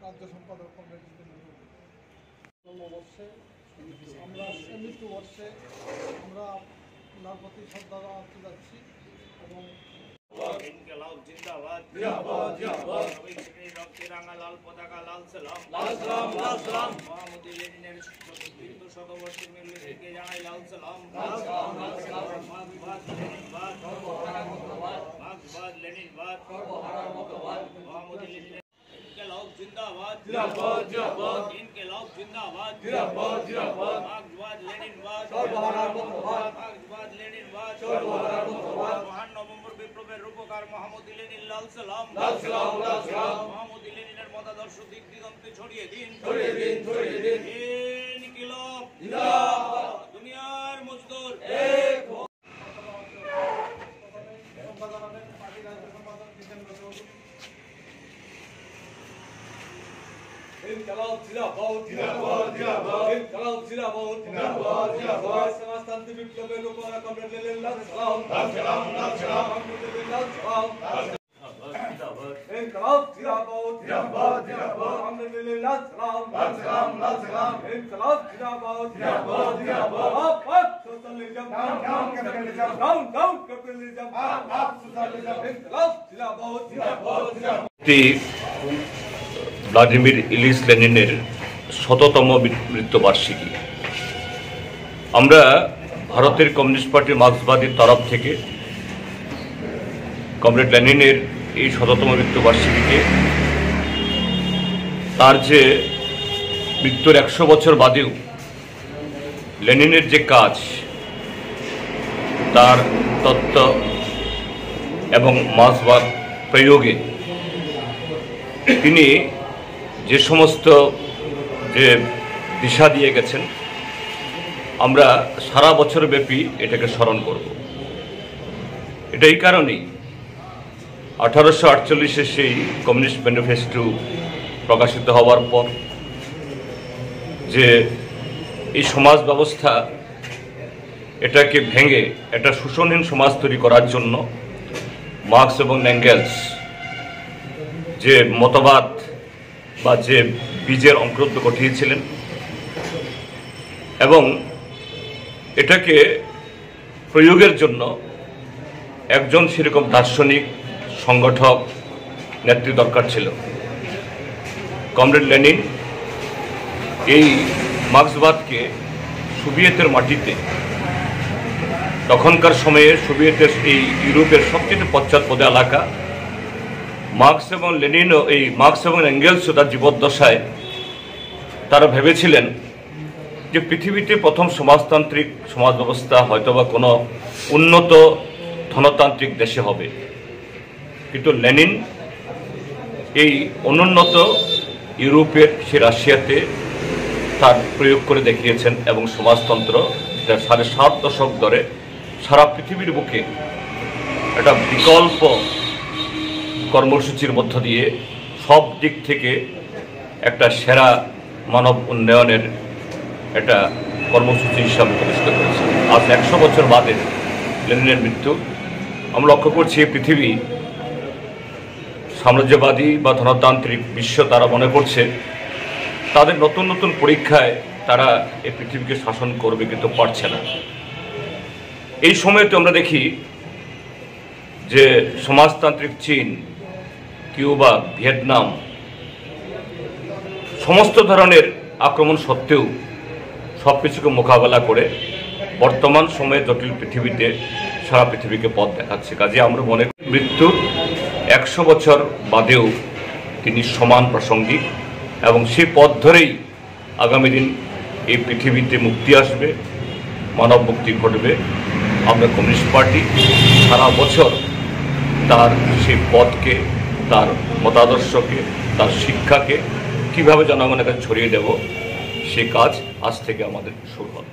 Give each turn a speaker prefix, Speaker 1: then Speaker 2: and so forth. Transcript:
Speaker 1: রাজ্য সম্পাদক নববর্ষে আমরা মৃত্যুবর্ষে আমরা ওনার প্রতি শ্রদ্ধা জানাতে যাচ্ছি এবং
Speaker 2: ইনকিলাব জিন্দাবাদ জিন্দাবাদ জিন্দাবাদ তিরঙ্গা লাল পতাকা লাল সালাম লাল সালাম লাল সালাম মোহাম্মদ লেনিনের শতবর্ষের মিলকে জানাই লাল সালাম লাল সালাম লাল সালাম মার্কসবাদ লেনিনবাদ মার্কসবাদ লেনিনবাদ মোহাম্মদ লেনিনের ইনকিলাব জিন্দাবাদ জিন্দাবাদ জিন্দাবাদ ইনকিলাব জিন্দাবাদ জিন্দাবাদ জিন্দাবাদ মার্কসবাদ লেনিনবাদ মার্কসবাদ লেনিনবাদ মহান নভেম্বর বিপ্লবের রূপকার মোহাম্মদ লেনিন লাল সালাম লাল সালাম লাল সালাম মোহাম্মদ লেনিনের মতাদর্শ দিক দিগন্তে ছড়িয়ে দিন ছড়িয়ে দিন ছড়িয়ে দিন ইনকিলাব জিন্দাবাদ দুনিয়ার মজদুর এক হো
Speaker 3: ইনকিলাব জিন্দাবাদ জিন্দাবাদ জিন্দাবাদ ইনকিলাব জিন্দাবাদ জিন্দাবাদ জিন্দাবাদ সমাজতান্ত্রিক বিপ্লবের রূপকার কমরেড লেনিন লাল সালাম লাল সালাম লাল সালাম লেনিন লাল সালাম ইনকিলাব জিন্দাবাদ জিন্দাবাদ জিন্দাবাদ কমরেড লেনিন লাল সালাম লাল সালাম লাল সালাম ইনকিলাব জিন্দাবাদ জিন্দাবাদ জিন্দাবাদ up socialism down capitalism down capitalism up socialism ইনকিলাব জিন্দাবাদ জিন্দাবাদ জিন্দাবাদ
Speaker 4: ভ্লাদিমির ইলিচ লেনিনের ১০০তম মৃত্যুবার্ষিকী। আমরা ভারতের কমিউনিস্ট পার্টি মার্ক্সবাদীর তরফ থেকে কমরেড লেনিনের এই ১০০তম মৃত্যুবার্ষিকীকে তার যে মৃত্যুর ১০০ বছর বাদেও লেনিনের যে কাজ, তার তত্ত্ব এবং মার্ক্সবাদ প্রয়োগে তিনি যে সমস্ত যে দিশা দিয়ে গেছেন, আমরা সারা বছর ব্যাপী এটাকে স্মরণ করব। এটা এই কারণেই 1848-এ সেই কমিউনিস্ট ম্যানিফেস্টো প্রকাশিত হওয়ার পর যে এই সমাজ ব্যবস্থা এটাকে ভেঙে একটা শোষণহীন সমাজ তৈরি করার জন্য মার্কস এবং এঙ্গেলস যে মতবাদ বা যে বীজের অঙ্কুরোদ্গম ঘটিয়েছিলেন এবং এটাকে প্রয়োগের জন্য একজন সেরকম দার্শনিক সংগঠক নেত্রী দরকার ছিল। কমরেড লেনিন এই মার্ক্সবাদকে সোভিয়েতের মাটিতে, তখনকার সময়ে সোভিয়েতের এই ইউরোপের সবচেয়ে পশ্চাৎপদ এলাকা, মার্কস এবং লেনিনও এই মার্কস এবং এঙ্গেলসও তার জীবদ্দশায় তারা ভেবেছিলেন যে পৃথিবীতে প্রথম সমাজতান্ত্রিক সমাজ ব্যবস্থা হয়তোবা কোনো উন্নত ধনতান্ত্রিক দেশে হবে, কিন্তু লেনিন এই অনুন্নত ইউরোপের সে রাশিয়াতে তার প্রয়োগ করে দেখিয়েছেন এবং সমাজতন্ত্র যেটা ৭.৫ দশক ধরে সারা পৃথিবীর বুকে একটা বিকল্প কর্মসূচির মধ্য দিয়ে সব দিক থেকে একটা সেরা মানব উন্নয়নের একটা কর্মসূচি হিসাবে প্রতিষ্ঠিত করেছে। আজ ১০০ বছর বাদে লেনিনের মৃত্যু আমরা লক্ষ্য করছি পৃথিবী সাম্রাজ্যবাদী বা ধনতান্ত্রিক বিশ্ব তারা মনে করছে তাদের নতুন নতুন পরীক্ষায় তারা এই পৃথিবীকে শাসন করবে, কিন্তু পারছে না। এই সময়তে আমরা দেখি যে সমাজতান্ত্রিক চীন, কিউবা, ভিয়েতনাম সমস্ত ধরনের আক্রমণ সত্ত্বেও সব কিছুকে মোকাবেলা করে বর্তমান সময়ে জটিল পৃথিবীতে সারা পৃথিবীকে পথ দেখাচ্ছে। কাজে আমরা মনে করি মৃত্যুর ১০০ বছর বাদেও তিনি সমান প্রাসঙ্গিক এবং সেই পথ ধরেই আগামী দিন এই পৃথিবীতে মুক্তি আসবে, মানব মুক্তি ঘটবে। আমরা কমিউনিস্ট পার্টি সারা বছর তার সেই পথকে, তার মতাদর্শকে, তার শিক্ষাকে কীভাবে জনগণের কাছে ছড়িয়ে দেব, সে কাজ আজ থেকে আমাদের শুরু হবে।